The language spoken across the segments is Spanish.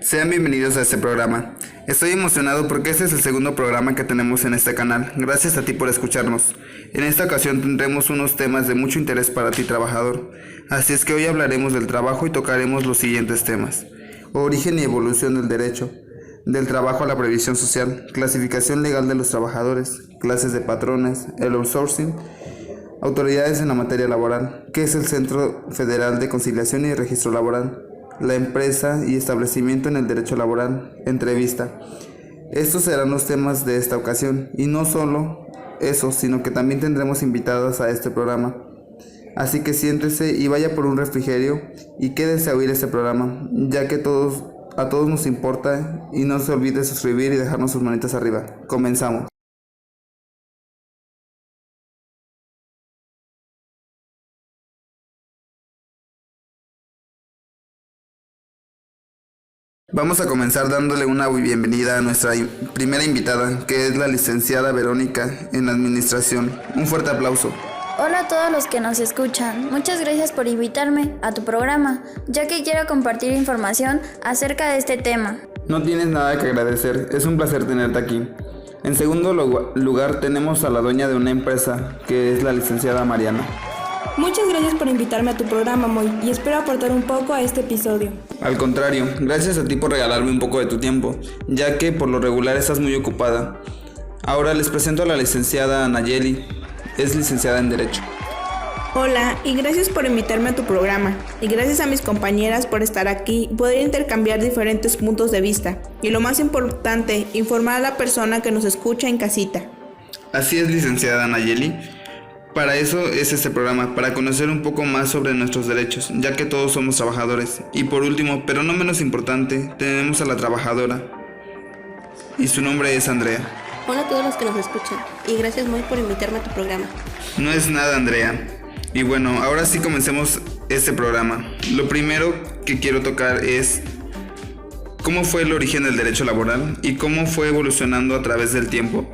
Sean bienvenidos a este programa. Estoy emocionado porque este es el segundo programa que tenemos en este canal. Gracias a ti por escucharnos. En esta ocasión tendremos unos temas de mucho interés para ti, trabajador. Así es que hoy hablaremos del trabajo y tocaremos los siguientes temas: origen y evolución del derecho, del trabajo a la previsión social, clasificación legal de los trabajadores, clases de patrones, el outsourcing, autoridades en la materia laboral, qué es el Centro Federal de Conciliación y Registro Laboral, la empresa y establecimiento en el derecho laboral, entrevista. Estos serán los temas de esta ocasión, y no solo eso, sino que también tendremos invitados a este programa. Así que siéntese y vaya por un refrigerio y quédese a oír este programa, ya que a todos nos importa, y no se olvide suscribir y dejarnos sus manitas arriba. Comenzamos. Vamos a comenzar dándole una bienvenida a nuestra primera invitada, que es la licenciada Verónica en Administración. Un fuerte aplauso. Hola a todos los que nos escuchan. Muchas gracias por invitarme a tu programa, ya que quiero compartir información acerca de este tema. No tienes nada que agradecer, es un placer tenerte aquí. En segundo lugar tenemos a la dueña de una empresa, que es la licenciada Mariana. Muchas gracias por invitarme a tu programa, Moy, y espero aportar un poco a este episodio. Al contrario, gracias a ti por regalarme un poco de tu tiempo, ya que por lo regular estás muy ocupada. Ahora les presento a la licenciada Nayeli, es licenciada en Derecho. Hola, y gracias por invitarme a tu programa, y gracias a mis compañeras por estar aquí y poder intercambiar diferentes puntos de vista, y lo más importante, informar a la persona que nos escucha en casita. Así es, licenciada Nayeli. Para eso es este programa, para conocer un poco más sobre nuestros derechos, ya que todos somos trabajadores. Y por último, pero no menos importante, tenemos a la trabajadora, y su nombre es Andrea. Hola a todos los que nos escuchan, y gracias muy por invitarme a tu programa. No es nada, Andrea. Y bueno, ahora sí comencemos este programa. Lo primero que quiero tocar es cómo fue el origen del derecho laboral y cómo fue evolucionando a través del tiempo.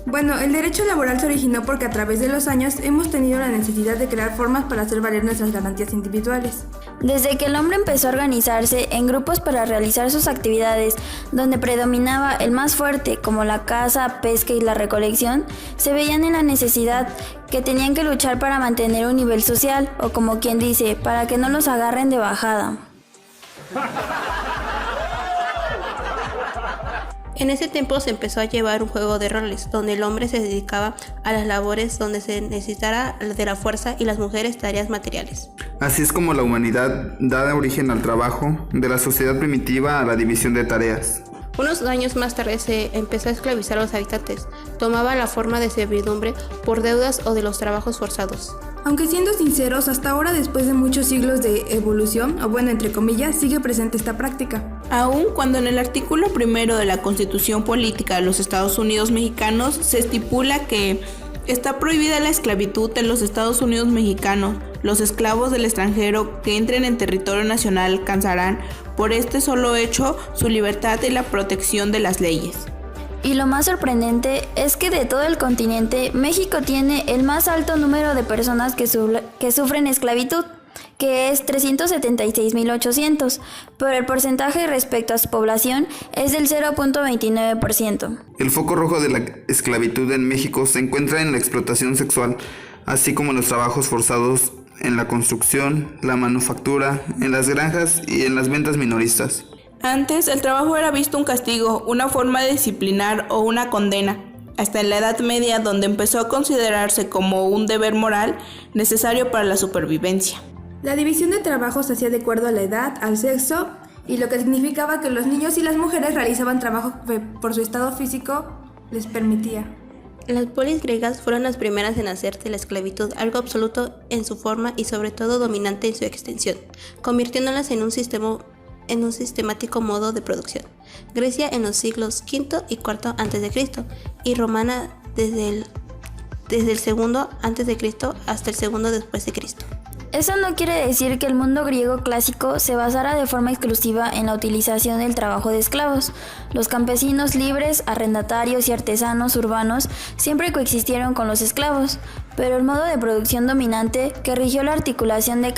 Bueno, el derecho laboral se originó porque a través de los años hemos tenido la necesidad de crear formas para hacer valer nuestras garantías individuales. Desde que el hombre empezó a organizarse en grupos para realizar sus actividades, donde predominaba el más fuerte, como la caza, pesca y la recolección, se veían en la necesidad que tenían que luchar para mantener un nivel social, o como quien dice, para que no los agarren de bajada. En ese tiempo se empezó a llevar un juego de roles, donde el hombre se dedicaba a las labores donde se necesitara de la fuerza y las mujeres tareas materiales. Así es como la humanidad da origen al trabajo, de la sociedad primitiva a la división de tareas. Unos años más tarde se empezó a esclavizar a los habitantes, tomaba la forma de servidumbre por deudas o de los trabajos forzados. Aunque siendo sinceros, hasta ahora, después de muchos siglos de evolución, o bueno, entre comillas, sigue presente esta práctica. Aún cuando en el artículo 1 de la Constitución Política de los Estados Unidos Mexicanos se estipula que está prohibida la esclavitud en los Estados Unidos Mexicanos, los esclavos del extranjero que entren en territorio nacional alcanzarán, por este solo hecho, su libertad y la protección de las leyes. Y lo más sorprendente es que de todo el continente, México tiene el más alto número de personas que sufren esclavitud, que es 376.800, pero el porcentaje respecto a su población es del 0.29%. El foco rojo de la esclavitud en México se encuentra en la explotación sexual, así como en los trabajos forzados en la construcción, la manufactura, en las granjas y en las ventas minoristas. Antes, el trabajo era visto un castigo, una forma de disciplinar o una condena, hasta en la Edad Media, donde empezó a considerarse como un deber moral necesario para la supervivencia. La división de trabajo se hacía de acuerdo a la edad, al sexo, y lo que significaba que los niños y las mujeres realizaban trabajo que por su estado físico les permitía. Las polis griegas fueron las primeras en hacer de la esclavitud algo absoluto en su forma y sobre todo dominante en su extensión, convirtiéndolas en un sistemático modo de producción. Grecia en los siglos V y IV a.C. y Romana desde el segundo a.C. hasta el segundo después de Cristo. Eso no quiere decir que el mundo griego clásico se basara de forma exclusiva en la utilización del trabajo de esclavos. Los campesinos libres, arrendatarios y artesanos urbanos siempre coexistieron con los esclavos, pero el modo de producción dominante que rigió la articulación de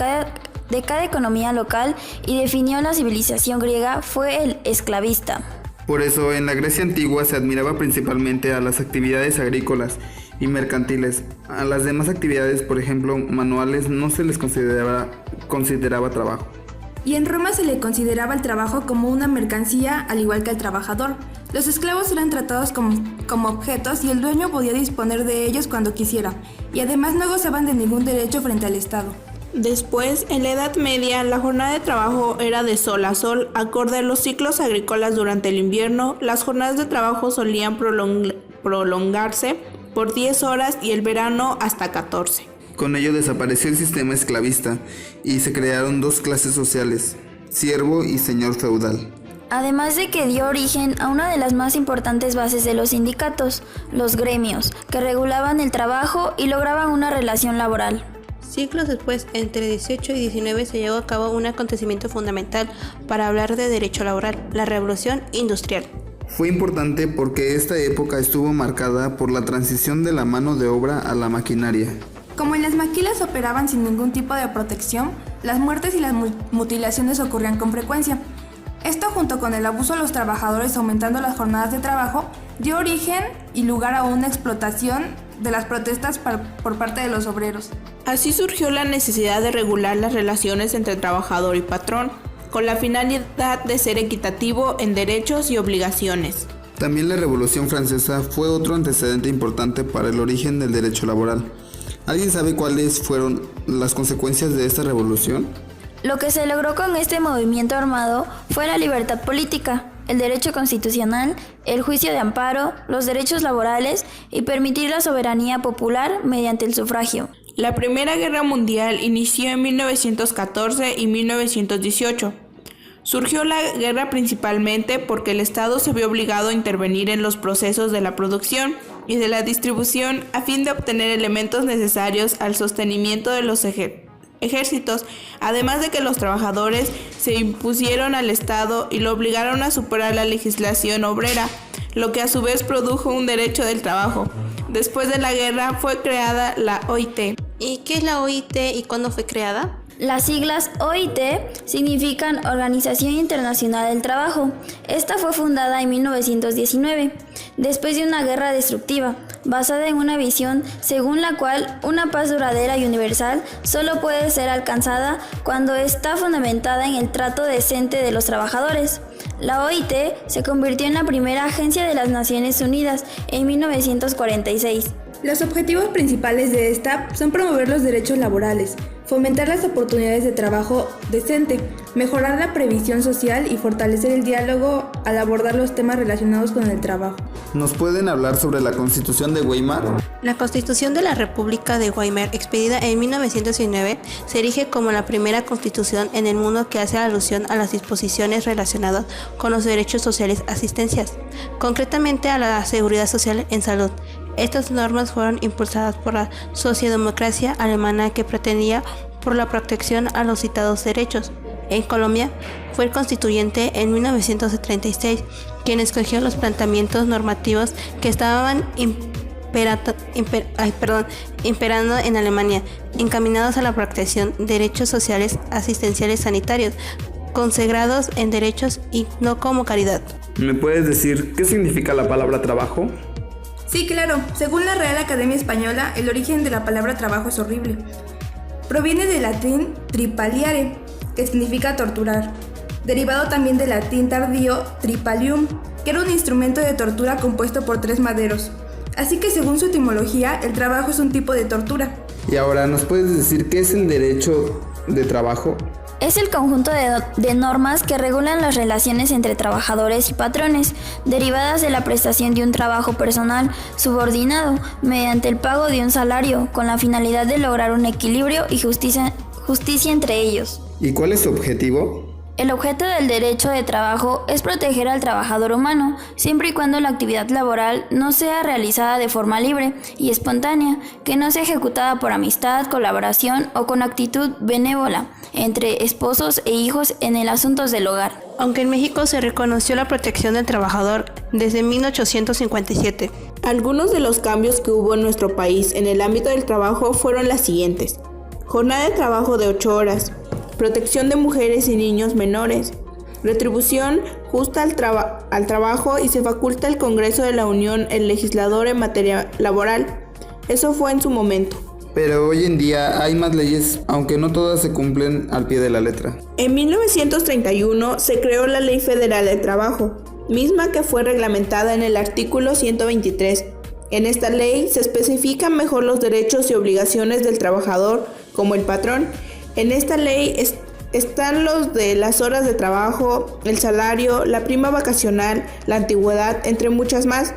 de cada economía local y definió la civilización griega fue el esclavista. Por eso, en la Grecia antigua se admiraba principalmente a las actividades agrícolas y mercantiles. A las demás actividades, por ejemplo, manuales, no se les consideraba trabajo. Y en Roma se le consideraba el trabajo como una mercancía, al igual que el trabajador. Los esclavos eran tratados como objetos y el dueño podía disponer de ellos cuando quisiera, y además no gozaban de ningún derecho frente al Estado. Después, en la Edad Media, la jornada de trabajo era de sol a sol. Acorde a los ciclos agrícolas durante el invierno, las jornadas de trabajo solían prolongarse por 10 horas y el verano hasta 14. Con ello desapareció el sistema esclavista y se crearon dos clases sociales, siervo y señor feudal. Además de que dio origen a una de las más importantes bases de los sindicatos, los gremios, que regulaban el trabajo y lograban una relación laboral. Siglos después, entre 18 y 19, se llevó a cabo un acontecimiento fundamental para hablar de derecho laboral, la Revolución Industrial. Fue importante porque esta época estuvo marcada por la transición de la mano de obra a la maquinaria. Como en las maquilas operaban sin ningún tipo de protección, las muertes y las mutilaciones ocurrían con frecuencia. Esto, junto con el abuso a los trabajadores aumentando las jornadas de trabajo, dio origen y lugar a una explotación de las protestas por parte de los obreros. Así surgió la necesidad de regular las relaciones entre trabajador y patrón, con la finalidad de ser equitativo en derechos y obligaciones. También la Revolución Francesa fue otro antecedente importante para el origen del derecho laboral. ¿Alguien sabe cuáles fueron las consecuencias de esta revolución? Lo que se logró con este movimiento armado fue la libertad política, el derecho constitucional, el juicio de amparo, los derechos laborales y permitir la soberanía popular mediante el sufragio. La Primera Guerra Mundial inició en 1914 y 1918. Surgió la guerra principalmente porque el Estado se vio obligado a intervenir en los procesos de la producción y de la distribución a fin de obtener elementos necesarios al sostenimiento de los ejércitos, además de que los trabajadores se impusieron al Estado y lo obligaron a superar la legislación obrera, lo que a su vez produjo un derecho del trabajo. Después de la guerra fue creada la OIT. ¿Y qué es la OIT y cuándo fue creada? Las siglas OIT significan Organización Internacional del Trabajo. Esta fue fundada en 1919, después de una guerra destructiva, basada en una visión según la cual una paz duradera y universal solo puede ser alcanzada cuando está fundamentada en el trato decente de los trabajadores. La OIT se convirtió en la primera agencia de las Naciones Unidas en 1946. Los objetivos principales de esta son promover los derechos laborales, fomentar las oportunidades de trabajo decente, mejorar la previsión social y fortalecer el diálogo al abordar los temas relacionados con el trabajo. ¿Nos pueden hablar sobre la Constitución de Weimar? La Constitución de la República de Weimar, expedida en 1919, se erige como la primera constitución en el mundo que hace alusión a las disposiciones relacionadas con los derechos sociales asistencias, concretamente a la seguridad social en salud. Estas normas fueron impulsadas por la socialdemocracia alemana que pretendía por la protección a los citados derechos. En Colombia fue el constituyente en 1936 quien escogió los planteamientos normativos que estaban imperando en Alemania, encaminados a la protección de derechos sociales asistenciales sanitarios, consagrados en derechos y no como caridad. ¿Me puedes decir qué significa la palabra trabajo? Sí, claro. Según la Real Academia Española, el origen de la palabra trabajo es horrible. Proviene del latín tripaliare, que significa torturar, derivado también del latín tardío tripalium, que era un instrumento de tortura compuesto por 3 maderos. Así que según su etimología, el trabajo es un tipo de tortura. Y ahora, ¿nos puedes decir qué es el derecho de trabajo? Es el conjunto de normas que regulan las relaciones entre trabajadores y patrones, derivadas de la prestación de un trabajo personal subordinado, mediante el pago de un salario, con la finalidad de lograr un equilibrio y justicia entre ellos. ¿Y cuál es su objetivo? El objeto del derecho de trabajo es proteger al trabajador humano, siempre y cuando la actividad laboral no sea realizada de forma libre y espontánea, que no sea ejecutada por amistad, colaboración o con actitud benévola entre esposos e hijos en el asuntos del hogar. Aunque en México se reconoció la protección del trabajador desde 1857. Algunos de los cambios que hubo en nuestro país en el ámbito del trabajo fueron las siguientes: jornada de trabajo de 8 horas, protección de mujeres y niños menores, retribución justa al trabajo y se faculta al Congreso de la Unión el legislador en materia laboral. Eso fue en su momento. Pero hoy en día hay más leyes, aunque no todas se cumplen al pie de la letra. En 1931 se creó la Ley Federal del Trabajo, misma que fue reglamentada en el artículo 123. En esta ley se especifican mejor los derechos y obligaciones del trabajador como el patrón. En esta ley están los de las horas de trabajo, el salario, la prima vacacional, la antigüedad, entre muchas más.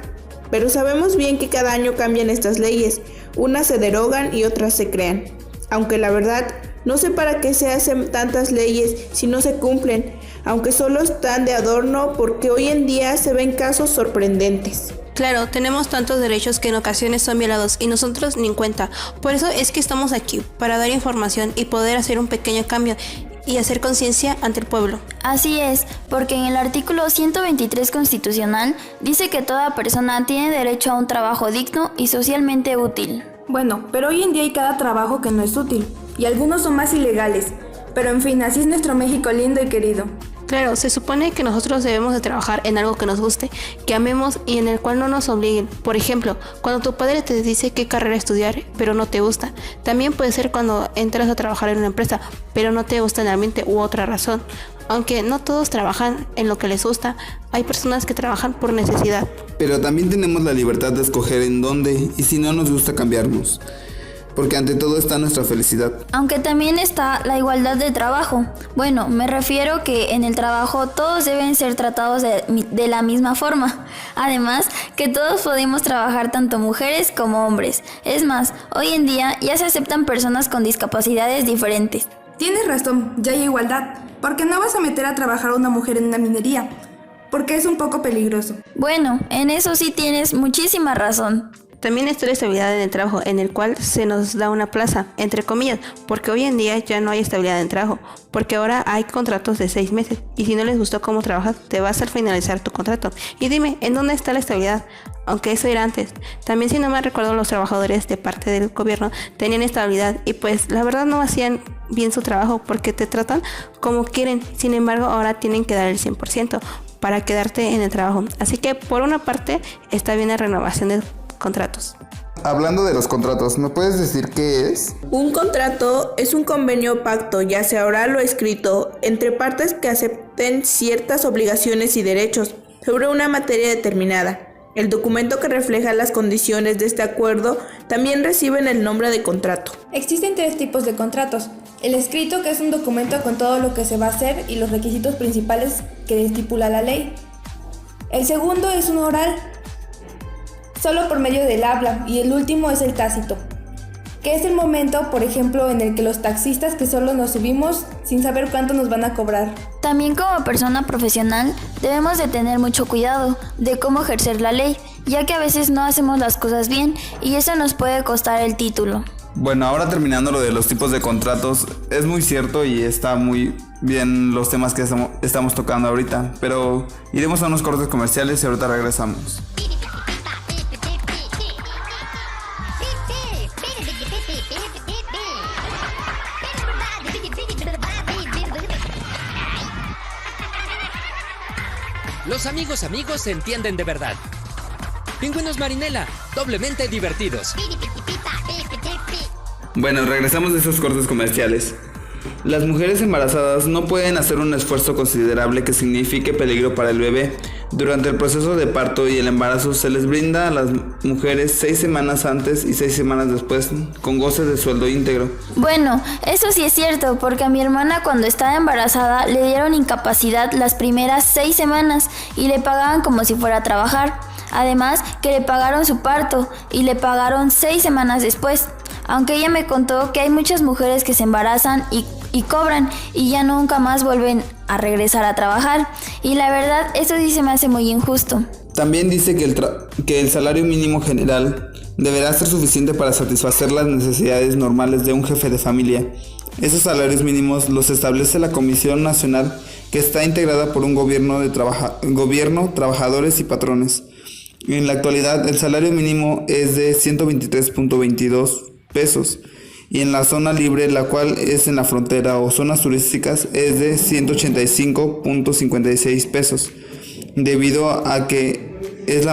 Pero sabemos bien que cada año cambian estas leyes, unas se derogan y otras se crean. Aunque la verdad, no sé para qué se hacen tantas leyes si no se cumplen, aunque solo están de adorno porque hoy en día se ven casos sorprendentes. Claro, tenemos tantos derechos que en ocasiones son violados y nosotros ni en cuenta. Por eso es que estamos aquí, para dar información y poder hacer un pequeño cambio y hacer conciencia ante el pueblo. Así es, porque en el artículo 123 constitucional dice que toda persona tiene derecho a un trabajo digno y socialmente útil. Bueno, pero hoy en día hay cada trabajo que no es útil, y algunos son más ilegales. Pero en fin, así es nuestro México lindo y querido. Claro, se supone que nosotros debemos de trabajar en algo que nos guste, que amemos y en el cual no nos obliguen. Por ejemplo, cuando tu padre te dice qué carrera estudiar, pero no te gusta. También puede ser cuando entras a trabajar en una empresa, pero no te gusta el ambiente u otra razón. Aunque no todos trabajan en lo que les gusta, hay personas que trabajan por necesidad. Pero también tenemos la libertad de escoger en dónde y si no nos gusta cambiarnos. Porque ante todo está nuestra felicidad. Aunque también está la igualdad de trabajo. Bueno, me refiero que en el trabajo todos deben ser tratados de la misma forma. Además, que todos podemos trabajar tanto mujeres como hombres. Es más, hoy en día ya se aceptan personas con discapacidades diferentes. Tienes razón, ya hay igualdad. Porque no vas a meter a trabajar a una mujer en una minería, porque es un poco peligroso. Bueno, en eso sí tienes muchísima razón. También está la estabilidad en el trabajo, en el cual se nos da una plaza, entre comillas, porque hoy en día ya no hay estabilidad en el trabajo, porque ahora hay contratos de 6 meses, y si no les gustó cómo trabajas, te vas al finalizar tu contrato. Y dime, ¿en dónde está la estabilidad? Aunque eso era antes. También, si no me recuerdo, los trabajadores de parte del gobierno tenían estabilidad y pues la verdad no hacían bien su trabajo porque te tratan como quieren. Sin embargo, ahora tienen que dar el 100% para quedarte en el trabajo. Así que por una parte está bien la renovación de contratos. Hablando de los contratos, ¿me puedes decir qué es? Un contrato es un convenio o pacto, ya sea oral o escrito, entre partes que acepten ciertas obligaciones y derechos sobre una materia determinada. El documento que refleja las condiciones de este acuerdo también reciben el nombre de contrato. Existen 3 tipos de contratos. El escrito, que es un documento con todo lo que se va a hacer y los requisitos principales que estipula la ley. El segundo es un oral, solo por medio del habla, y el último es el tácito, que es el momento, por ejemplo, en el que los taxistas que solo nos subimos sin saber cuánto nos van a cobrar. También como persona profesional debemos de tener mucho cuidado de cómo ejercer la ley, ya que a veces no hacemos las cosas bien y eso nos puede costar el título. Bueno, ahora terminando lo de los tipos de contratos, es muy cierto y está muy bien los temas que estamos tocando ahorita, pero iremos a unos cortes comerciales y ahorita regresamos. Los amigos se entienden de verdad. Pingüinos Marinela, doblemente divertidos. Bueno, regresamos de esos cortes comerciales. Las mujeres embarazadas no pueden hacer un esfuerzo considerable que signifique peligro para el bebé. Durante el proceso de parto y el embarazo se les brinda a las mujeres 6 semanas antes y 6 semanas después, con goce de sueldo íntegro. Bueno, eso sí es cierto, porque a mi hermana cuando estaba embarazada le dieron incapacidad las primeras 6 semanas y le pagaban como si fuera a trabajar. Además que le pagaron su parto y le pagaron 6 semanas después. Aunque ella me contó que hay muchas mujeres que se embarazan y cobran y ya nunca más vuelven a regresar a trabajar. Y la verdad, eso sí se me hace muy injusto. También dice que el salario mínimo general deberá ser suficiente para satisfacer las necesidades normales de un jefe de familia. Esos salarios mínimos los establece la Comisión Nacional, que está integrada por un gobierno, trabajadores y patrones. En la actualidad, el salario mínimo es de 123.22 pesos y en la zona libre, la cual es en la frontera o zonas turísticas, es de 185.56 pesos, debido a que es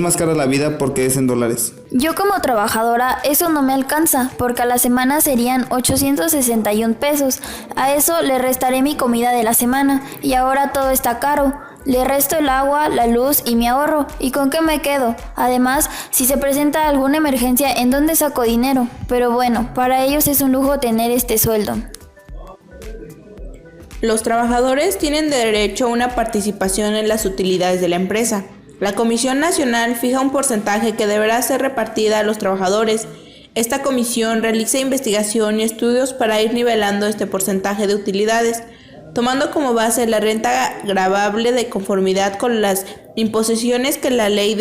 más cara la vida porque es en dólares. Yo como trabajadora eso no me alcanza, porque a la semana serían 861 pesos. A eso le restaré mi comida de la semana y ahora todo está caro. Le resto el agua, la luz y mi ahorro. ¿Y con qué me quedo? Además, si se presenta alguna emergencia, ¿en dónde saco dinero? Pero bueno, para ellos es un lujo tener este sueldo. Los trabajadores tienen derecho a una participación en las utilidades de la empresa. La Comisión Nacional fija un porcentaje que deberá ser repartida a los trabajadores. Esta comisión realiza investigación y estudios para ir nivelando este porcentaje de utilidades, tomando como base la renta gravable de conformidad con las imposiciones que la ley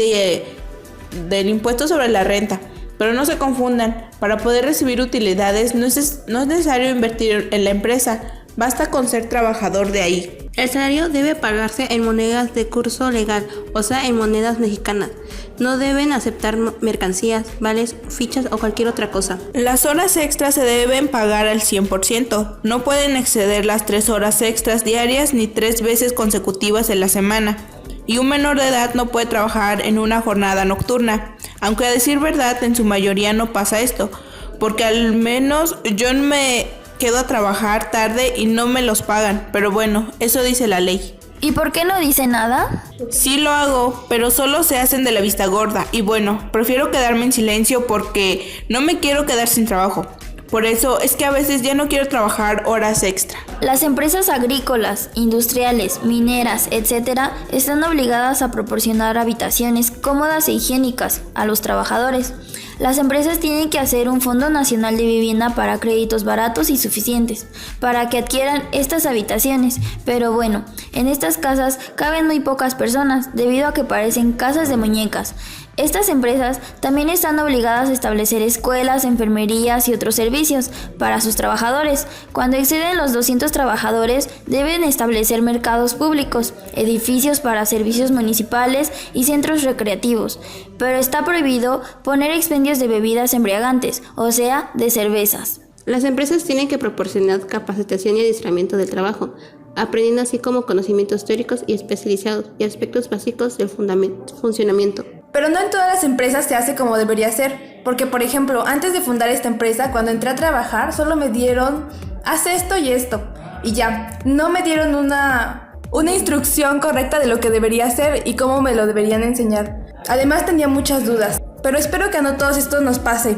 del impuesto sobre la renta. Pero no se confundan, para poder recibir utilidades no es necesario invertir en la empresa, basta con ser trabajador de ahí. El salario debe pagarse en monedas de curso legal, o sea, en monedas mexicanas. No deben aceptar mercancías, vales, fichas o cualquier otra cosa. Las horas extras se deben pagar al 100%. No pueden exceder las 3 horas extras diarias ni 3 veces consecutivas en la semana. Y un menor de edad no puede trabajar en una jornada nocturna. Aunque a decir verdad, en su mayoría no pasa esto, porque al menos yo me quedo a trabajar tarde y no me los pagan, pero bueno, eso dice la ley. ¿Y por qué no dice nada? Sí lo hago, pero solo se hacen de la vista gorda y bueno, prefiero quedarme en silencio porque no me quiero quedar sin trabajo. Por eso es que a veces ya no quiero trabajar horas extra. Las empresas agrícolas, industriales, mineras, etc. están obligadas a proporcionar habitaciones cómodas e higiénicas a los trabajadores. Las empresas tienen que hacer un Fondo Nacional de Vivienda para créditos baratos y suficientes para que adquieran estas habitaciones, pero bueno, en estas casas caben muy pocas personas debido a que parecen casas de muñecas. Estas empresas también están obligadas a establecer escuelas, enfermerías y otros servicios para sus trabajadores. Cuando exceden los 200 trabajadores, deben establecer mercados públicos, edificios para servicios municipales y centros recreativos. Pero está prohibido poner expendios de bebidas embriagantes, o sea, de cervezas. Las empresas tienen que proporcionar capacitación y adiestramiento del trabajo, aprendiendo así como conocimientos teóricos y especializados y aspectos básicos del funcionamiento. Pero no en todas las empresas se hace como debería ser, porque por ejemplo, antes de fundar esta empresa, cuando entré a trabajar, solo me dieron, haz esto y esto, y ya, no me dieron una instrucción correcta de lo que debería hacer y cómo me lo deberían enseñar. Además tenía muchas dudas, pero espero que a no todos estos nos pase.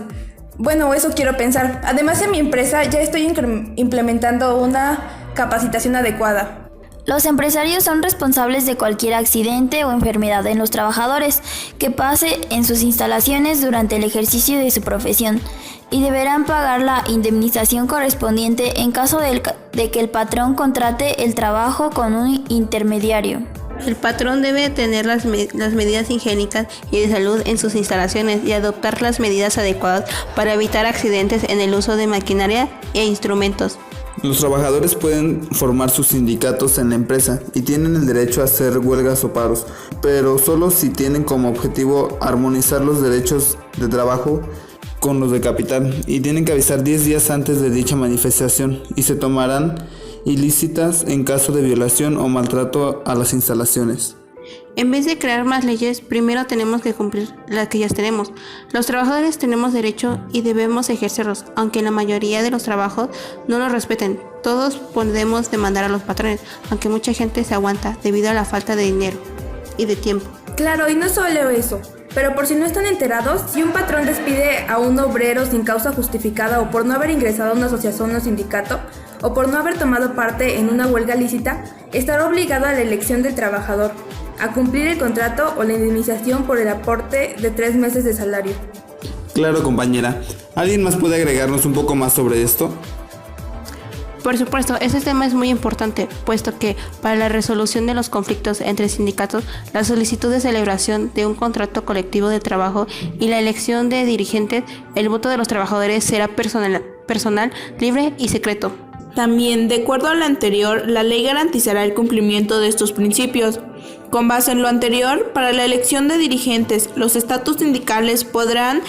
Bueno, eso quiero pensar. Además en mi empresa ya estoy implementando una capacitación adecuada. Los empresarios son responsables de cualquier accidente o enfermedad en los trabajadores que pase en sus instalaciones durante el ejercicio de su profesión y deberán pagar la indemnización correspondiente en caso de que el patrón contrate el trabajo con un intermediario. El patrón debe tener las medidas higiénicas y de salud en sus instalaciones y adoptar las medidas adecuadas para evitar accidentes en el uso de maquinaria e instrumentos. Los trabajadores pueden formar sus sindicatos en la empresa y tienen el derecho a hacer huelgas o paros, pero solo si tienen como objetivo armonizar los derechos de trabajo con los de capital y tienen que avisar 10 días antes de dicha manifestación y se tomarán ilícitas en caso de violación o maltrato a las instalaciones. En vez de crear más leyes, primero tenemos que cumplir las que ya tenemos. Los trabajadores tenemos derecho y debemos ejercerlos, aunque la mayoría de los trabajos no los respeten. Todos podemos demandar a los patrones, aunque mucha gente se aguanta debido a la falta de dinero y de tiempo. Claro, y no solo eso, pero por si no están enterados, si un patrón despide a un obrero sin causa justificada o por no haber ingresado a una asociación o sindicato, o por no haber tomado parte en una huelga lícita, estará obligado a la elección del trabajador, a cumplir el contrato o la indemnización por el aporte de 3 meses de salario. Claro, compañera. ¿Alguien más puede agregarnos un poco más sobre esto? Por supuesto, ese tema es muy importante, puesto que para la resolución de los conflictos entre sindicatos, la solicitud de celebración de un contrato colectivo de trabajo y la elección de dirigentes, el voto de los trabajadores será personal, libre y secreto. También, de acuerdo a lo anterior, la ley garantizará el cumplimiento de estos principios. Con base en lo anterior, para la elección de dirigentes, los estatutos sindicales podrán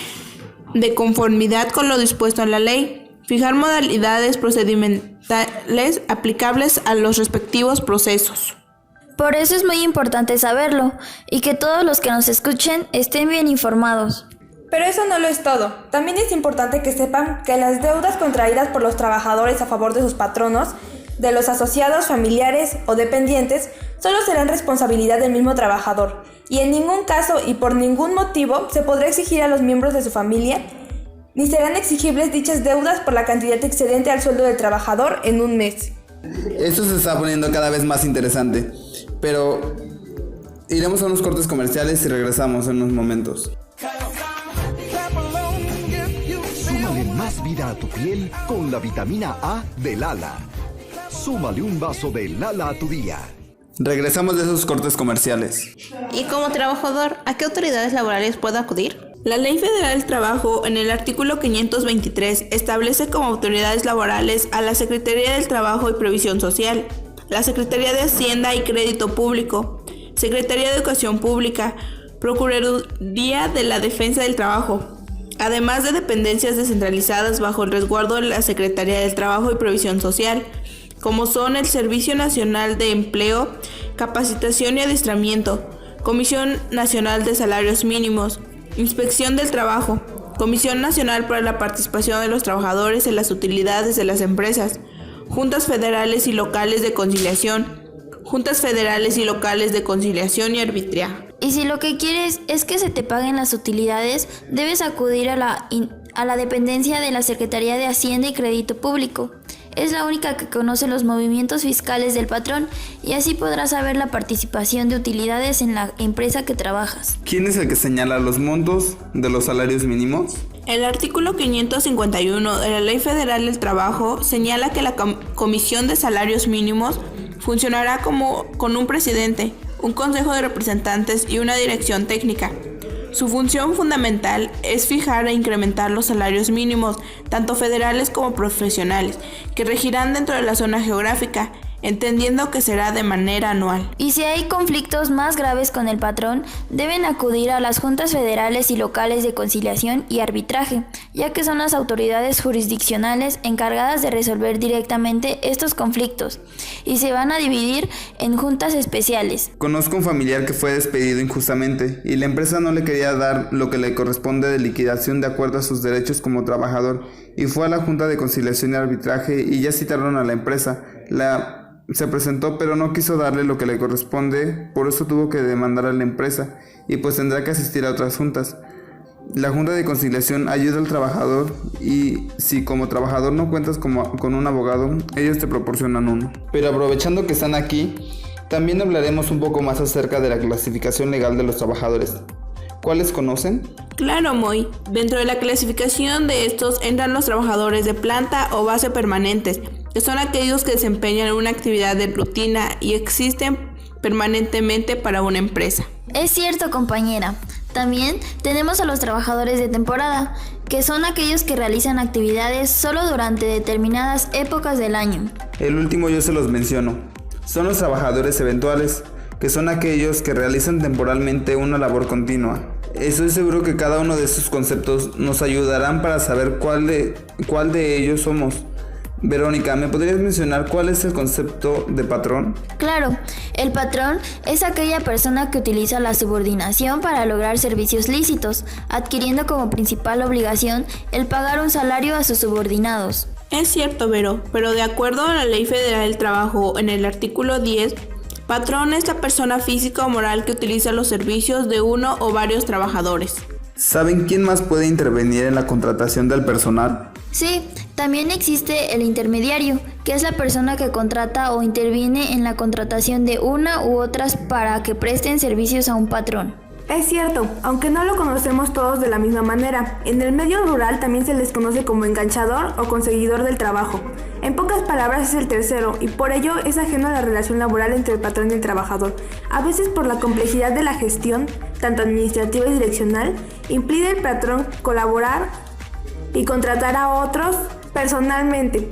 de conformidad con lo dispuesto en la ley, fijar modalidades procedimentales aplicables a los respectivos procesos. Por eso es muy importante saberlo y que todos los que nos escuchen estén bien informados. Pero eso no lo es todo. También es importante que sepan que las deudas contraídas por los trabajadores a favor de sus patronos, de los asociados, familiares o dependientes, solo serán responsabilidad del mismo trabajador, y en ningún caso y por ningún motivo se podrá exigir a los miembros de su familia, ni serán exigibles dichas deudas por la cantidad excedente al sueldo del trabajador en un mes. Esto se está poniendo cada vez más interesante, pero iremos a unos cortes comerciales y regresamos en unos momentos. Súmale más vida a tu piel con la vitamina A de Lala. Súmale un vaso de Lala a tu día. Regresamos de esos cortes comerciales. Y como trabajador, ¿a qué autoridades laborales puedo acudir? La Ley Federal del Trabajo, en el artículo 523, establece como autoridades laborales a la Secretaría del Trabajo y Previsión Social, la Secretaría de Hacienda y Crédito Público, Secretaría de Educación Pública, Procuraduría de la Defensa del Trabajo, además de dependencias descentralizadas bajo el resguardo de la Secretaría del Trabajo y Previsión Social, como son el Servicio Nacional de Empleo, Capacitación y Adiestramiento, Comisión Nacional de Salarios Mínimos, Inspección del Trabajo, Comisión Nacional para la Participación de los Trabajadores en las Utilidades de las Empresas, Juntas Federales y Locales de Conciliación, Juntas Federales y Locales de Conciliación y Arbitraje. Y si lo que quieres es que se te paguen las utilidades, debes acudir a la dependencia de la Secretaría de Hacienda y Crédito Público. Es la única que conoce los movimientos fiscales del patrón y así podrás saber la participación de utilidades en la empresa que trabajas. ¿Quién es el que señala los montos de los salarios mínimos? El artículo 551 de la Ley Federal del Trabajo señala que la Comisión de Salarios Mínimos funcionará con un presidente, un consejo de representantes y una dirección técnica. Su función fundamental es fijar e incrementar los salarios mínimos, tanto federales como profesionales, que regirán dentro de la zona geográfica, entendiendo que será de manera anual. Y si hay conflictos más graves con el patrón, deben acudir a las juntas federales y locales de conciliación y arbitraje, ya que son las autoridades jurisdiccionales encargadas de resolver directamente estos conflictos, y se van a dividir en juntas especiales. Conozco un familiar que fue despedido injustamente y la empresa no le quería dar lo que le corresponde de liquidación de acuerdo a sus derechos como trabajador, y fue a la Junta de Conciliación y Arbitraje y ya citaron a la empresa. Se presentó pero no quiso darle lo que le corresponde, por eso tuvo que demandar a la empresa y pues tendrá que asistir a otras juntas. La Junta de Conciliación ayuda al trabajador y si como trabajador no cuentas con un abogado, ellos te proporcionan uno. Pero aprovechando que están aquí, también hablaremos un poco más acerca de la clasificación legal de los trabajadores. ¿Cuáles conocen? Claro, Moy. Dentro de la clasificación de estos entran los trabajadores de planta o base permanentes, que son aquellos que desempeñan una actividad de rutina y existen permanentemente para una empresa. Es cierto, compañera. También tenemos a los trabajadores de temporada, que son aquellos que realizan actividades solo durante determinadas épocas del año. El último yo se los menciono. Son los trabajadores eventuales, que son aquellos que realizan temporalmente una labor continua. Estoy seguro que cada uno de estos conceptos nos ayudarán para saber cuál de ellos somos. Verónica, ¿me podrías mencionar cuál es el concepto de patrón? Claro, el patrón es aquella persona que utiliza la subordinación para lograr servicios lícitos, adquiriendo como principal obligación el pagar un salario a sus subordinados. Es cierto, Vero, pero de acuerdo a la Ley Federal del Trabajo, en el artículo 10, patrón es la persona física o moral que utiliza los servicios de uno o varios trabajadores. ¿Saben quién más puede intervenir en la contratación del personal? Sí, también existe el intermediario, que es la persona que contrata o interviene en la contratación de una u otras para que presten servicios a un patrón. Es cierto, aunque no lo conocemos todos de la misma manera. En el medio rural también se les conoce como enganchador o conseguidor del trabajo. En pocas palabras es el tercero y por ello es ajeno a la relación laboral entre el patrón y el trabajador. A veces por la complejidad de la gestión, tanto administrativa y direccional, impide al patrón colaborar y contratar a otros personalmente.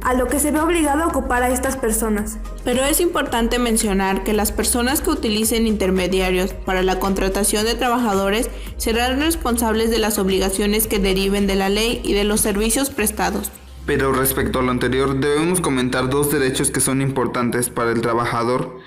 a lo que se ve obligado a ocupar a estas personas. Pero es importante mencionar que las personas que utilicen intermediarios para la contratación de trabajadores serán responsables de las obligaciones que deriven de la ley y de los servicios prestados. Pero respecto a lo anterior, debemos comentar dos derechos que son importantes para el trabajador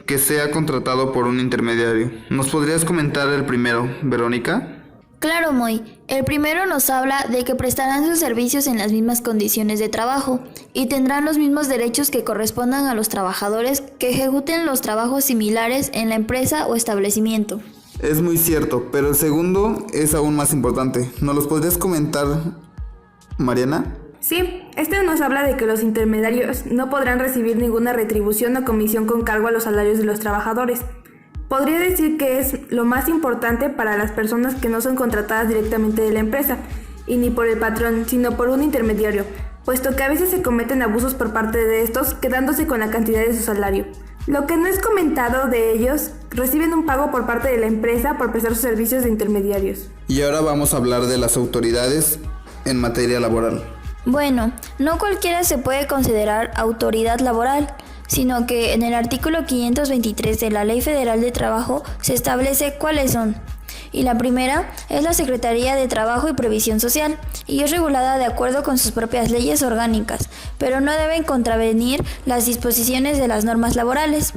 que sea contratado por un intermediario. ¿Nos podrías comentar el primero, Verónica? Claro, Moy. El primero nos habla de que prestarán sus servicios en las mismas condiciones de trabajo y tendrán los mismos derechos que correspondan a los trabajadores que ejecuten los trabajos similares en la empresa o establecimiento. Es muy cierto, pero el segundo es aún más importante. ¿Nos los podrías comentar, Mariana? Sí, este nos habla de que los intermediarios no podrán recibir ninguna retribución o comisión con cargo a los salarios de los trabajadores. Podría decir que es lo más importante para las personas que no son contratadas directamente de la empresa, y ni por el patrón, sino por un intermediario, puesto que a veces se cometen abusos por parte de estos, quedándose con la cantidad de su salario. Lo que no es comentado de ellos, reciben un pago por parte de la empresa por prestar sus servicios de intermediarios. Y ahora vamos a hablar de las autoridades en materia laboral. Bueno, no cualquiera se puede considerar autoridad laboral, sino que en el artículo 523 de la Ley Federal de Trabajo se establece cuáles son. Y la primera es la Secretaría de Trabajo y Previsión Social, y es regulada de acuerdo con sus propias leyes orgánicas, pero no deben contravenir las disposiciones de las normas laborales.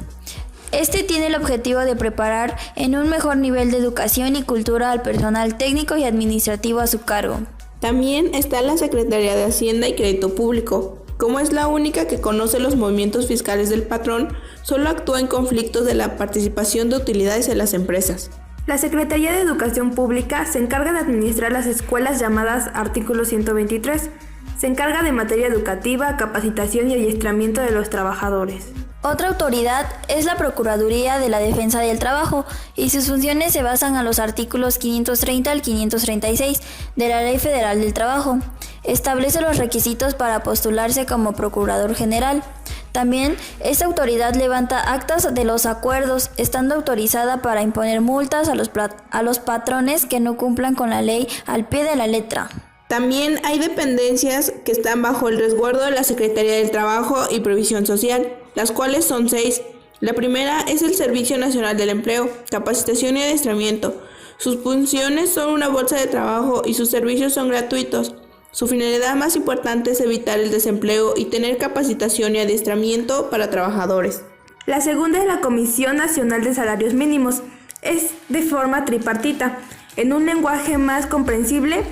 Este tiene el objetivo de preparar en un mejor nivel de educación y cultura al personal técnico y administrativo a su cargo. También está la Secretaría de Hacienda y Crédito Público. Como es la única que conoce los movimientos fiscales del patrón, solo actúa en conflictos de la participación de utilidades en las empresas. La Secretaría de Educación Pública se encarga de administrar las escuelas llamadas Artículo 123. Se encarga de materia educativa, capacitación y adiestramiento de los trabajadores. Otra autoridad es la Procuraduría de la Defensa del Trabajo, y sus funciones se basan en los artículos 530 al 536 de la Ley Federal del Trabajo. Establece los requisitos para postularse como Procurador General. También, esta autoridad levanta actas de los acuerdos, estando autorizada para imponer multas a los patrones que no cumplan con la ley al pie de la letra. También hay dependencias que están bajo el resguardo de la Secretaría del Trabajo y Previsión Social, las cuales son 6. La primera es el Servicio Nacional del Empleo, Capacitación y Adiestramiento. Sus funciones son una bolsa de trabajo y sus servicios son gratuitos. Su finalidad más importante es evitar el desempleo y tener capacitación y adiestramiento para trabajadores. La segunda es la Comisión Nacional de Salarios Mínimos. Es de forma tripartita, en un lenguaje más comprensible,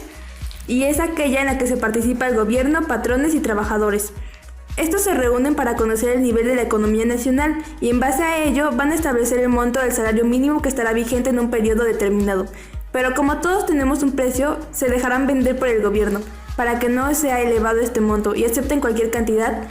y es aquella en la que se participa el gobierno, patrones y trabajadores. Estos se reúnen para conocer el nivel de la economía nacional y en base a ello van a establecer el monto del salario mínimo que estará vigente en un periodo determinado. Pero como todos tenemos un precio, se dejarán vender por el gobierno para que no sea elevado este monto y acepten cualquier cantidad.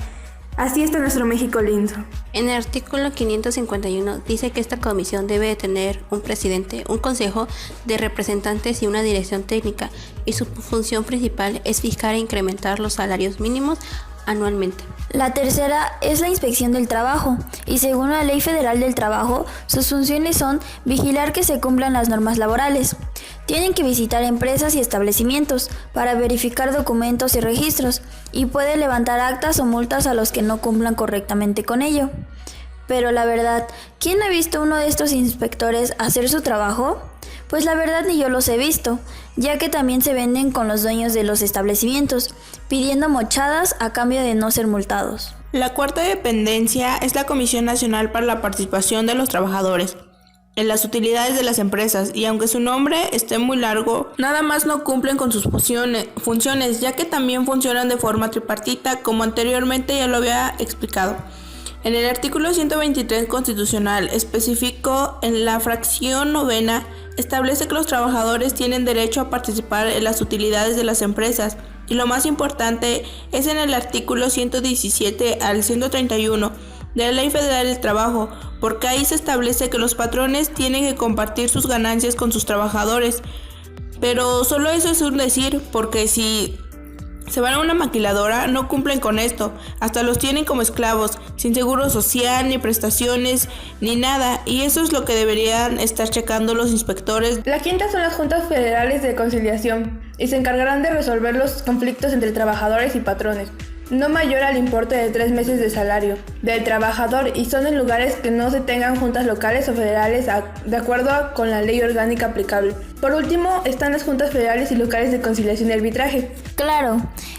Así está nuestro México lindo. En el artículo 551 dice que esta comisión debe de tener un presidente, un consejo de representantes y una dirección técnica, y su función principal es fijar e incrementar los salarios mínimos anualmente. La tercera es la Inspección del Trabajo, y según la Ley Federal del Trabajo, sus funciones son vigilar que se cumplan las normas laborales. Tienen que visitar empresas y establecimientos para verificar documentos y registros, y puede levantar actas o multas a los que no cumplan correctamente con ello. Pero la verdad, ¿quién ha visto uno de estos inspectores hacer su trabajo? Pues la verdad ni yo los he visto, ya que también se venden con los dueños de los establecimientos, pidiendo mochadas a cambio de no ser multados. La cuarta dependencia es la Comisión Nacional para la Participación de los Trabajadores en las utilidades de las empresas, y aunque su nombre esté muy largo, nada más no cumplen con sus funciones, ya que también funcionan de forma tripartita, como anteriormente ya lo había explicado. En el artículo 123 constitucional especificó en la fracción 9, establece que los trabajadores tienen derecho a participar en las utilidades de las empresas, y lo más importante es en el artículo 117 al 131 de la Ley Federal del Trabajo, porque ahí se establece que los patrones tienen que compartir sus ganancias con sus trabajadores. Pero solo eso es un decir, porque si se van a una maquiladora no cumplen con esto, hasta los tienen como esclavos, sin seguro social, ni prestaciones, ni nada, y eso es lo que deberían estar checando los inspectores. La quinta son las Juntas Federales de Conciliación, y se encargarán de resolver los conflictos entre trabajadores y patrones. no mayor al importe de 3 meses de salario del trabajador y son en lugares que no se tengan juntas locales o federales de acuerdo con la ley orgánica aplicable. Por último, están las juntas federales y locales de conciliación y arbitraje. Claro,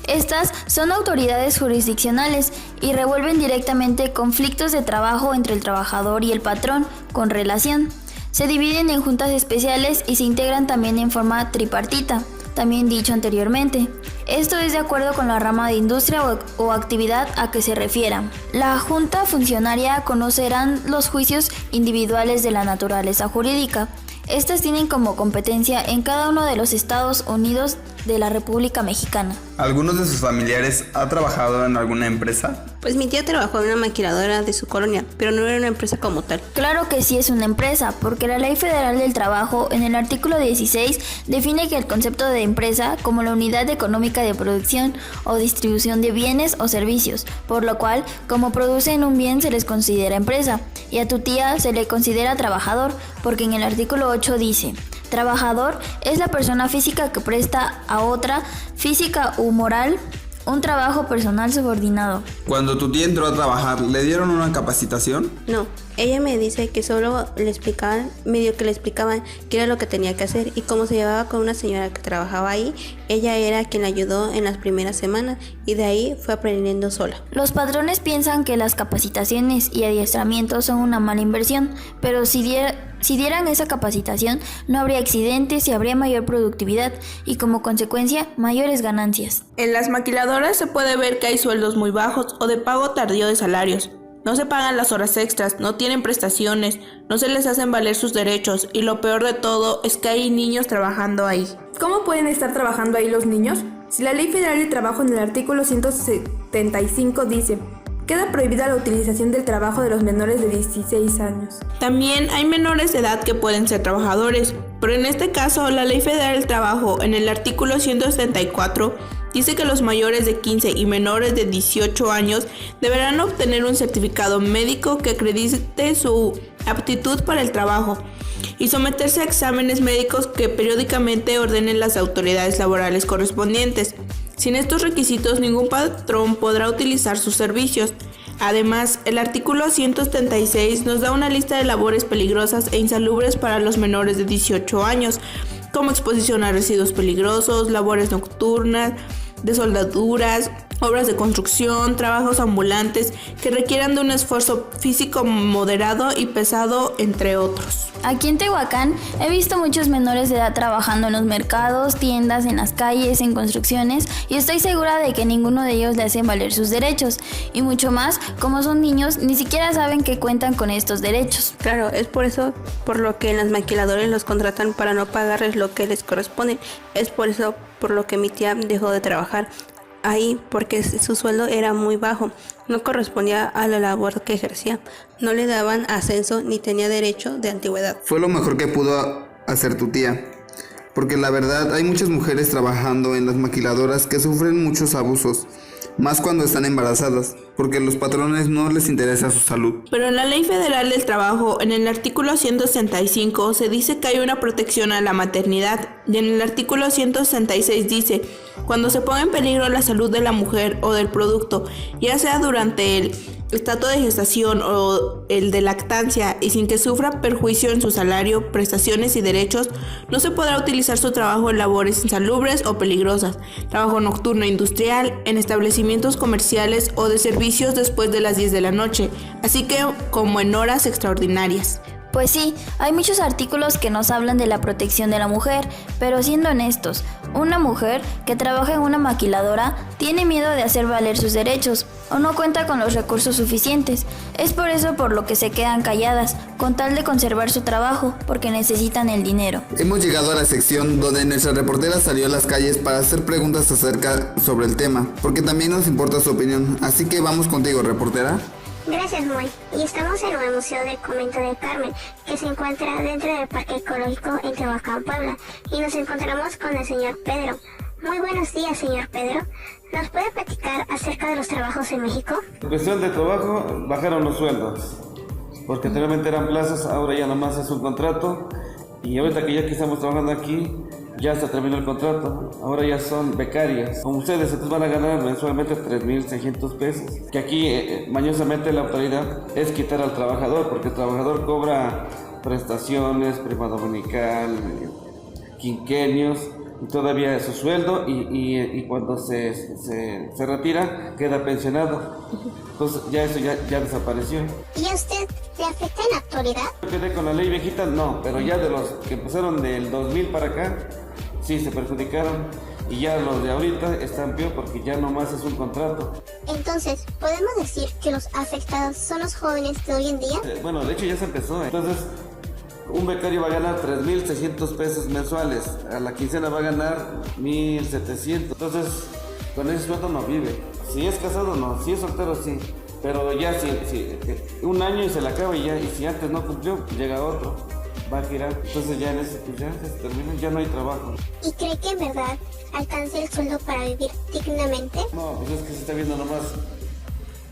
estas son autoridades jurisdiccionales y resuelven directamente conflictos de trabajo entre el trabajador y el patrón con relación. Se dividen en juntas especiales y se integran también en forma tripartita, también dicho anteriormente. Esto es de acuerdo con la rama de industria o actividad a que se refiera. La junta funcionaria conocerán los juicios individuales de la naturaleza jurídica. Estas tienen como competencia en cada uno de los Estados Unidos de la República Mexicana. ¿Algunos de sus familiares ha trabajado en alguna empresa? Pues mi tía trabajó en una maquiladora de su colonia, pero no era una empresa como tal. Claro que sí es una empresa, porque la Ley Federal del Trabajo en el artículo 16 define que el concepto de empresa como la unidad económica de producción o distribución de bienes o servicios, por lo cual, como producen un bien se les considera empresa, y a tu tía se le considera trabajador, porque en el artículo 8 dice: trabajador es la persona física que presta a otra, física u moral, un trabajo personal subordinado. Cuando tu tía entró a trabajar, ¿le dieron una capacitación? No, ella me dice que solo le explicaban, medio que le explicaban qué era lo que tenía que hacer y cómo se llevaba con una señora que trabajaba ahí. Ella era quien la ayudó en las primeras semanas y de ahí fue aprendiendo sola. Los patrones piensan que las capacitaciones y adiestramientos son una mala inversión, pero si dieran esa capacitación no habría accidentes y habría mayor productividad y como consecuencia mayores ganancias. En las maquiladoras se puede ver que hay sueldos muy bajos o de pago tardío de salarios. No se pagan las horas extras, no tienen prestaciones, no se les hacen valer sus derechos y lo peor de todo es que hay niños trabajando ahí. ¿Cómo pueden estar trabajando ahí los niños? Si la Ley Federal de Trabajo en el artículo 175 dice: queda prohibida la utilización del trabajo de los menores de 16 años. También hay menores de edad que pueden ser trabajadores, pero en este caso la Ley Federal del Trabajo en el artículo 174 dice que los mayores de 15 y menores de 18 años deberán obtener un certificado médico que acredite su aptitud para el trabajo y someterse a exámenes médicos que periódicamente ordenen las autoridades laborales correspondientes. Sin estos requisitos, ningún patrón podrá utilizar sus servicios. Además, el artículo 176 nos da una lista de labores peligrosas e insalubres para los menores de 18 años, como exposición a residuos peligrosos, labores nocturnas, de soldaduras, obras de construcción, trabajos ambulantes que requieran de un esfuerzo físico moderado y pesado, entre otros. Aquí en Tehuacán he visto muchos menores de edad trabajando en los mercados, tiendas, en las calles, en construcciones y estoy segura de que ninguno de ellos le hacen valer sus derechos y mucho más, como son niños, ni siquiera saben que cuentan con estos derechos. Claro, es por eso por lo que en las maquiladoras los contratan para no pagarles lo que les corresponde. Es por eso por lo que mi tía dejó de trabajar ahí, porque su sueldo era muy bajo, no correspondía a la labor que ejercía, no le daban ascenso ni tenía derecho de antigüedad. Fue lo mejor que pudo hacer tu tía, porque la verdad hay muchas mujeres trabajando en las maquiladoras que sufren muchos abusos, más cuando están embarazadas, porque a los patrones no les interesa su salud. Pero en la Ley Federal del Trabajo, en el artículo 165, se dice que hay una protección a la maternidad, y en el artículo 166 dice: cuando se ponga en peligro la salud de la mujer o del producto, ya sea durante el estato de gestación o el de lactancia, y sin que sufra perjuicio en su salario, prestaciones y derechos, no se podrá utilizar su trabajo en labores insalubres o peligrosas, trabajo nocturno industrial, en establecimientos comerciales o de servicios después de las 10 de la noche, así que como en horas extraordinarias. Pues sí, hay muchos artículos que nos hablan de la protección de la mujer, pero siendo honestos, una mujer que trabaja en una maquiladora tiene miedo de hacer valer sus derechos o no cuenta con los recursos suficientes. Es por eso por lo que se quedan calladas, con tal de conservar su trabajo, porque necesitan el dinero. Hemos llegado a la sección donde nuestra reportera salió a las calles para hacer preguntas acerca sobre el tema, porque también nos importa su opinión. Así que vamos contigo, reportera. Gracias, Moy. Y estamos en el Museo del Convento de Carmen, que se encuentra dentro del Parque Ecológico en Tehuacán, Puebla, y nos encontramos con el señor Pedro. Muy buenos días, señor Pedro. ¿Nos puede platicar acerca de los trabajos en México? En cuestión de trabajo, bajaron los sueldos, porque anteriormente eran plazas, ahora ya nomás es un contrato, y ahorita que ya que estamos trabajando aquí, ya se terminó el contrato, ahora ya son becarias. Como ustedes, entonces van a ganar mensualmente 3,600 pesos. Que aquí, mañosamente, la autoridad es quitar al trabajador, porque el trabajador cobra prestaciones, prima dominical, quinquenios, y todavía su sueldo, y cuando se retira, queda pensionado. Entonces ya eso ya desapareció. ¿Y a usted le afecta en la actualidad? Yo quedé con la ley viejita, no, pero ya de los que empezaron del 2000 para acá, sí se perjudicaron, y ya los de ahorita están peor porque ya nomás es un contrato. Entonces, ¿podemos decir que los afectados son los jóvenes de hoy en día? Bueno, de hecho ya se empezó. Entonces, un becario va a ganar 3,600 pesos mensuales, a la quincena va a ganar 1,700. Entonces, con ese sueldo no vive. Si es casado, no. Si es soltero, sí. Pero ya si un año y se le acaba y si antes no cumplió, llega otro. Va a girar. Entonces ya en ese, pues ya se termina, ya no hay trabajo. ¿Y cree que en verdad alcance el sueldo para vivir dignamente? No, pues es que se está viendo nomás.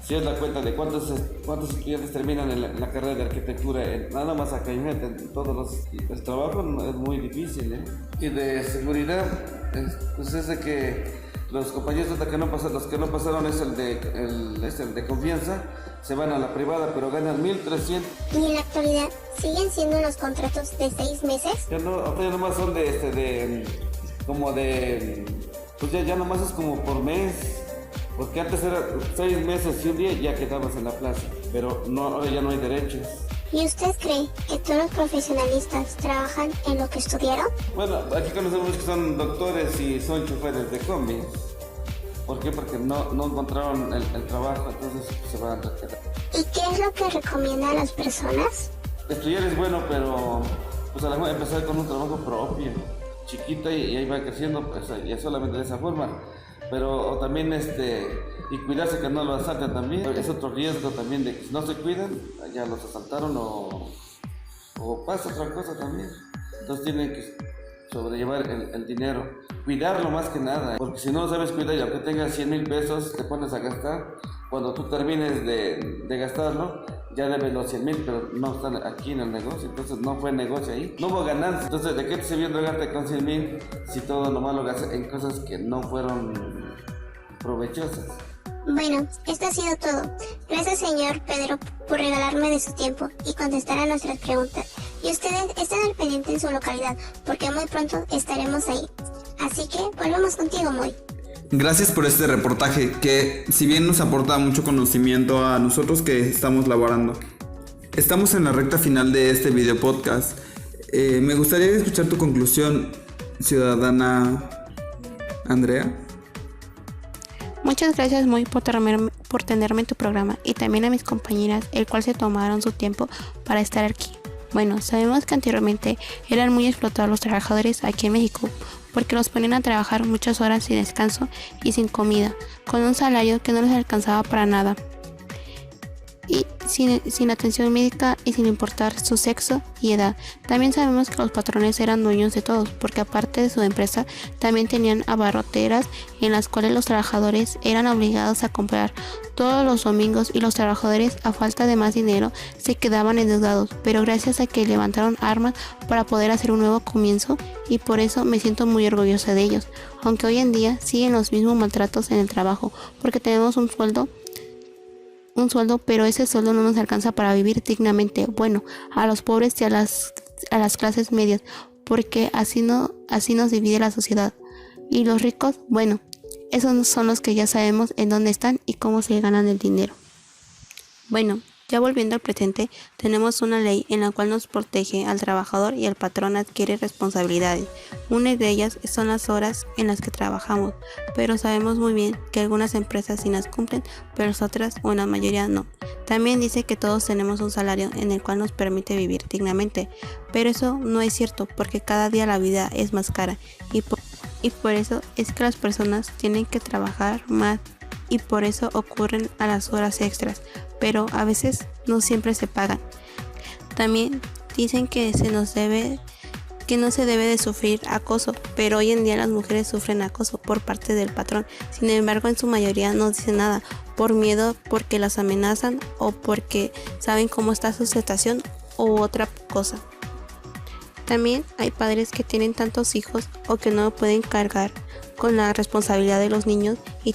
Si es la cuenta de cuántos estudiantes terminan en la carrera de arquitectura, nada más acá en todos el trabajo es muy difícil, ¿eh? Y de seguridad, pues es de que los compañeros que no pasaron es el de confianza, se van a la privada, pero ganan 1,300. ¿Y en la actualidad siguen siendo los contratos de 6 meses? Ya no, ahorita ya nomás son pues ya nomás es como por mes. Porque antes era 6 meses y un día ya quedabas en la plaza, pero no, ahora ya no hay derechos. ¿Y usted cree que todos los profesionalistas trabajan en lo que estudiaron? Bueno, aquí conocemos que son doctores y son choferes de combis. ¿Por qué? Porque no encontraron el trabajo, entonces se van a retirar. ¿Y qué es lo que recomienda a las personas? Estudiar es bueno, pero pues a lo mejor empezar con un trabajo propio, chiquito, y ahí va creciendo, pues ya solamente de esa forma. Pero también y cuidarse que no lo asalten también. Es otro riesgo también de que si no se cuidan, ya los asaltaron o pasa otra cosa también. Entonces tienen que sobrellevar el dinero, cuidarlo más que nada, porque si no sabes cuidar y aunque tengas 100,000 pesos te pones a gastar, cuando tú termines de gastarlo ya debes los 100,000, pero no están aquí en el negocio, entonces no fue negocio ahí, no hubo ganancia. Entonces ¿de qué te sirvió entregarte con 100,000 si todo nomás lo gastas en cosas que no fueron provechosas? Bueno, esto ha sido todo. Gracias, señor Pedro, por regalarme de su tiempo y contestar a nuestras preguntas. Y ustedes estén al pendiente en su localidad, porque muy pronto estaremos ahí. Así que volvemos contigo, Moy. Gracias por este reportaje, que si bien nos aporta mucho conocimiento a nosotros que estamos laborando. Estamos en la recta final de este video podcast. Me gustaría escuchar tu conclusión, ciudadana Andrea. Muchas gracias, Moy, por tenerme en tu programa, y también a mis compañeras, el cual se tomaron su tiempo para estar aquí. Bueno, sabemos que anteriormente eran muy explotados los trabajadores aquí en México, porque los ponían a trabajar muchas horas sin descanso y sin comida, con un salario que no les alcanzaba para nada, y sin atención médica y sin importar su sexo y edad. También sabemos que los patrones eran dueños de todos, porque aparte de su empresa también tenían abarroteras en las cuales los trabajadores eran obligados a comprar todos los domingos, y los trabajadores, a falta de más dinero, se quedaban endeudados, pero gracias a que levantaron armas para poder hacer un nuevo comienzo, y por eso me siento muy orgullosa de ellos, aunque hoy en día siguen los mismos maltratos en el trabajo, porque tenemos un sueldo, pero ese sueldo no nos alcanza para vivir dignamente. Bueno, a los pobres y a las clases medias, porque así nos divide la sociedad. Y los ricos, bueno, esos son los que ya sabemos en dónde están y cómo se ganan el dinero. Bueno, ya volviendo al presente, tenemos una ley en la cual nos protege al trabajador y el patrón adquiere responsabilidades. Una de ellas son las horas en las que trabajamos, pero sabemos muy bien que algunas empresas sí las cumplen, pero las otras, o la mayoría, no. También dice que todos tenemos un salario en el cual nos permite vivir dignamente, pero eso no es cierto, porque cada día la vida es más cara, y por eso es que las personas tienen que trabajar más, y por eso ocurren a las horas extras, pero a veces no siempre se pagan. También dicen que no se debe de sufrir acoso, pero hoy en día las mujeres sufren acoso por parte del patrón. Sin embargo, en su mayoría no dicen nada, por miedo, porque las amenazan, o porque saben cómo está su situación, u otra cosa. También hay padres que tienen tantos hijos o que no pueden cargar con la responsabilidad de los niños y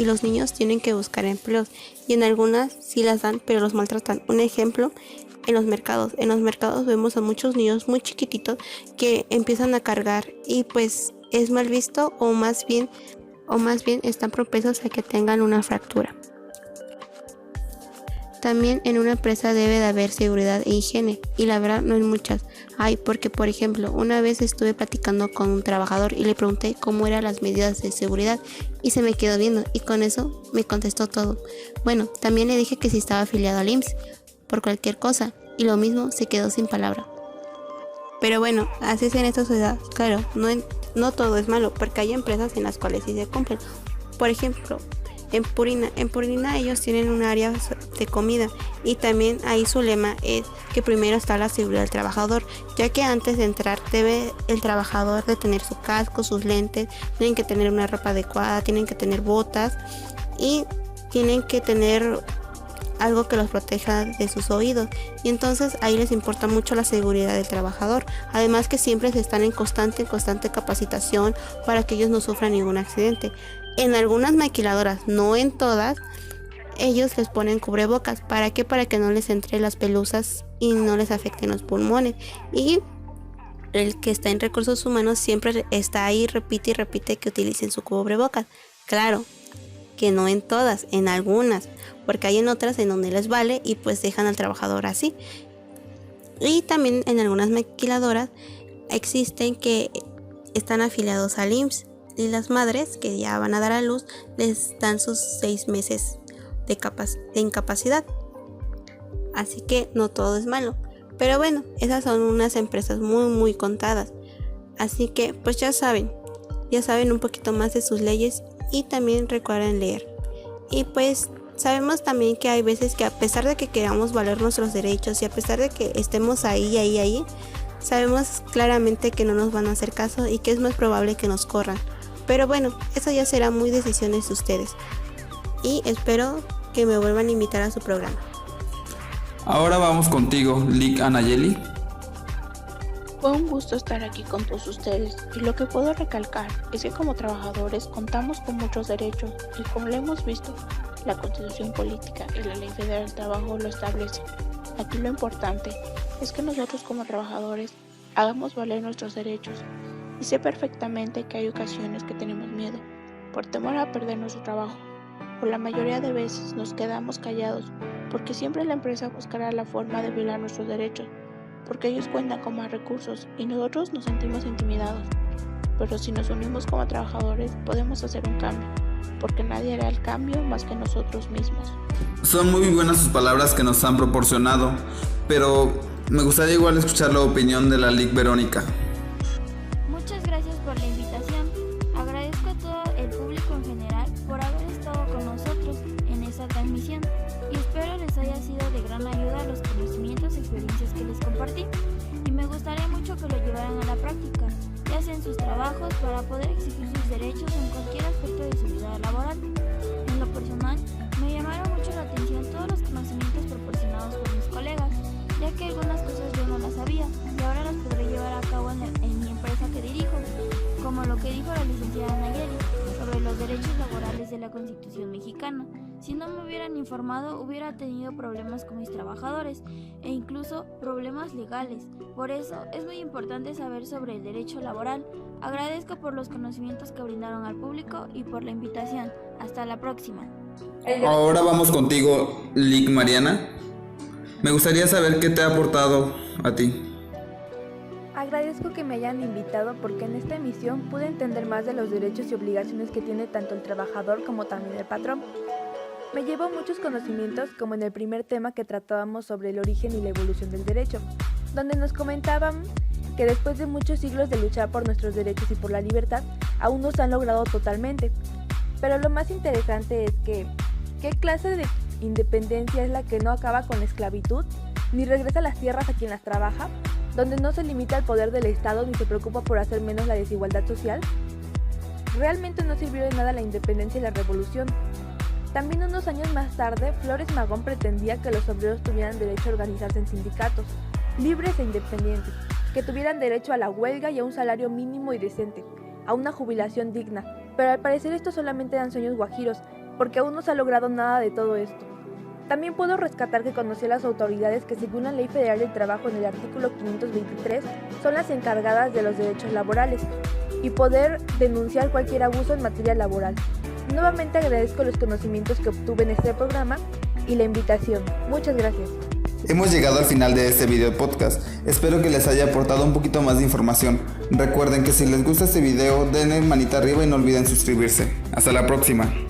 los niños tienen que buscar empleos, y en algunas sí las dan pero los maltratan. Un ejemplo, en los mercados vemos a muchos niños muy chiquititos que empiezan a cargar y pues es mal visto o más bien están propensos a que tengan una fractura. También en una empresa debe de haber seguridad e higiene, y la verdad no hay muchas. Porque por ejemplo, una vez estuve platicando con un trabajador y le pregunté cómo eran las medidas de seguridad y se me quedó viendo y con eso me contestó todo. Bueno, también le dije que si estaba afiliado al IMSS por cualquier cosa y lo mismo, se quedó sin palabra. Pero bueno, así es en esta sociedad. Claro, no todo es malo, porque hay empresas en las cuales sí se cumplen. Por ejemplo, en Purina ellos tienen un área de comida y también ahí su lema es que primero está la seguridad del trabajador, ya que antes de entrar debe el trabajador de tener su casco, sus lentes, tienen que tener una ropa adecuada, tienen que tener botas y tienen que tener algo que los proteja de sus oídos, y entonces ahí les importa mucho la seguridad del trabajador. Además que siempre se están en constante capacitación para que ellos no sufran ningún accidente. En algunas maquiladoras, no en todas, ellos les ponen cubrebocas. ¿Para qué? Para que no les entre las pelusas y no les afecten los pulmones. Y el que está en recursos humanos siempre está ahí, repite y repite que utilicen su cubrebocas. Claro que no en todas, en algunas, porque hay en otras en donde les vale y pues dejan al trabajador así. Y también en algunas maquiladoras existen que están afiliados al IMSS, y las madres que ya van a dar a luz les dan sus 6 meses de incapacidad. Así que no todo es malo, pero bueno, esas son unas empresas muy contadas. Así que pues ya saben un poquito más de sus leyes y también recuerden leer. Y pues sabemos también que hay veces que a pesar de que queramos valer nuestros derechos y a pesar de que estemos ahí, sabemos claramente que no nos van a hacer caso y que es más probable que nos corran. Pero bueno, eso ya será muy decisiones de ustedes. Y espero que me vuelvan a invitar a su programa. Ahora vamos contigo, Lic Anayeli. Fue un gusto estar aquí con todos ustedes, y lo que puedo recalcar es que como trabajadores contamos con muchos derechos, y como lo hemos visto, la Constitución Política y la Ley Federal del Trabajo lo establecen. Aquí lo importante es que nosotros como trabajadores hagamos valer nuestros derechos. Y sé perfectamente que hay ocasiones que tenemos miedo, por temor a perder nuestro trabajo. Por la mayoría de veces nos quedamos callados, porque siempre la empresa buscará la forma de violar nuestros derechos, porque ellos cuentan con más recursos y nosotros nos sentimos intimidados. Pero si nos unimos como trabajadores, podemos hacer un cambio, porque nadie hará el cambio más que nosotros mismos. Son muy buenas sus palabras que nos han proporcionado, pero me gustaría igual escuchar la opinión de la Lic Verónica. Muchas gracias por la invitación. Agradezco a todo el público en general por haber estado con nosotros en esta transmisión y espero les haya sido de gran ayuda los conocimientos y experiencias que les compartí, y me gustaría mucho que lo llevaran a la práctica, ya sea en sus trabajos, para poder exigir sus derechos en cualquier aspecto de su vida laboral. En lo personal, me llamaron mucho la atención todos los conocimientos proporcionados por mis colegas, ya que algunas cosas yo no las sabía y ahora las podré llevar a cabo en mi empresa que dirijo, como lo que dijo la licenciada Nayeli sobre los derechos laborales de la Constitución mexicana. Si no me hubieran informado, hubiera tenido problemas con mis trabajadores e incluso problemas legales. Por eso es muy importante saber sobre el derecho laboral. Agradezco por los conocimientos que brindaron al público y por la invitación. Hasta la próxima. Ahora vamos contigo, Lic Mariana. Me gustaría saber qué te ha aportado a ti. Agradezco que me hayan invitado porque en esta emisión pude entender más de los derechos y obligaciones que tiene tanto el trabajador como también el patrón. Me llevo muchos conocimientos, como en el primer tema que tratábamos sobre el origen y la evolución del derecho, donde nos comentaban que después de muchos siglos de luchar por nuestros derechos y por la libertad, aún no se han logrado totalmente. Pero lo más interesante es que, ¿qué clase de independencia es la que no acaba con la esclavitud, ni regresa a las tierras a quien las trabaja, donde no se limita el poder del Estado ni se preocupa por hacer menos la desigualdad social? Realmente no sirvió de nada la independencia y la revolución. También unos años más tarde, Flores Magón pretendía que los obreros tuvieran derecho a organizarse en sindicatos, libres e independientes, que tuvieran derecho a la huelga y a un salario mínimo y decente, a una jubilación digna, pero al parecer estos solamente eran sueños guajiros, porque aún no se ha logrado nada de todo esto. También puedo rescatar que conocí a las autoridades que según la Ley Federal del Trabajo en el artículo 523 son las encargadas de los derechos laborales y poder denunciar cualquier abuso en materia laboral. Nuevamente agradezco los conocimientos que obtuve en este programa y la invitación. Muchas gracias. Hemos llegado al final de este video podcast. Espero que les haya aportado un poquito más de información. Recuerden que si les gusta este video, denle manita arriba y no olviden suscribirse. Hasta la próxima.